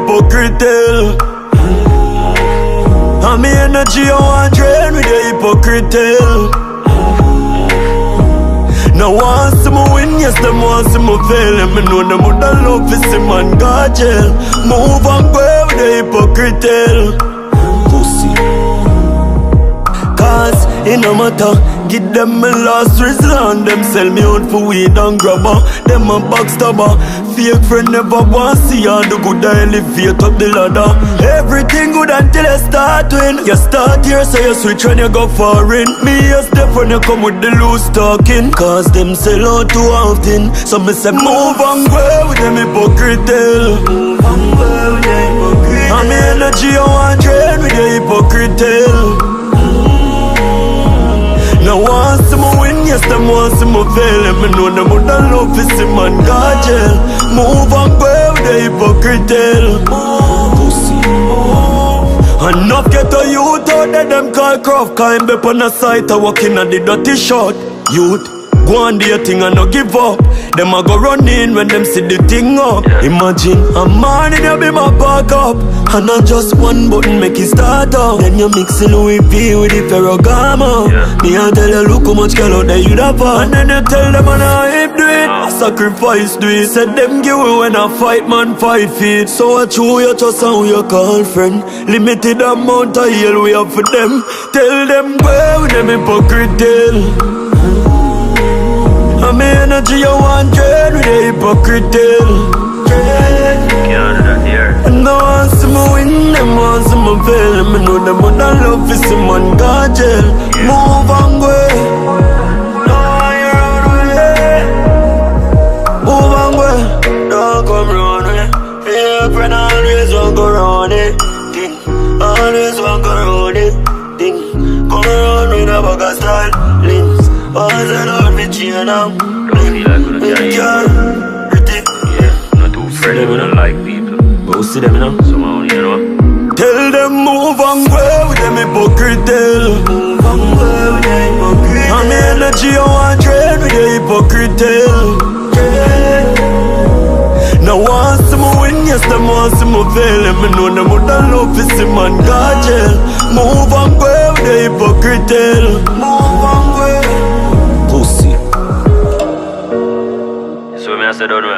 hypocrite tell. And me energy I want drain with the hypocrite tell. Now want see me win, yes them want see me fail. And me know them would love to see man go jail. Move and go with the hypocrite tell. Pussy. Cause it no matter, give them my last resort. Them sell me out for weed and grabber. Them a backstabber. Fake friend never want see you do good, I elevate up the ladder. Everything good until you start win. You start here so you switch when you go foreign. Me a step when you come with the loose talking. Cause them sell out too often. So me say move and go with them hypocrite tell. Move and go with them hypocrite. And me energy I want drain with the hypocrite tell. Now want see me win, yes them want see me fail. And me know them would love to see man go jail. Move and go with the hypocrite tell. Pussy. Enough get a youth out there them call craft. Cause him be on the site a walking at the dirty shot. Youth, go on do your thing and no give up. Them a go run in when them see the thing up. Imagine a morning you be my back up. And not just one button make it start up. Then you mix the Louis V with the Ferragamo. Me a tell you look how much girl out there you da for. And then you tell them and I hip do it. Sacrifice do it. Said them give away when I fight man 5 feet. So I chew you just how you call friend. Limited amount of hell we have for them. Tell them where with them hypocrite tell. And me energy I want drain with the hypocrite tell. Can't do that here. And no one see me win, them want see me fail. Me know them would love to see man go jail. Move and go. No, you're out of way. Move and go. Don't come round me. Feel friend always want go round it. Thing. Always want go round it. Thing. Come around with a bag of style. Links. What's that out with you now? Don't feel like we don't not too friendly, we don't like people. Go see them now. Somehow, you know. Tell them move and go with them hypocrite tell. Move and go with them hypocrite. And the energy I want drain with the hypocrite tell. Now want see me win, yes them want see me fail. And me know them would love to see man go jail. Move and go with the hypocrite tell. Move and go. Pussy. So me I said don't know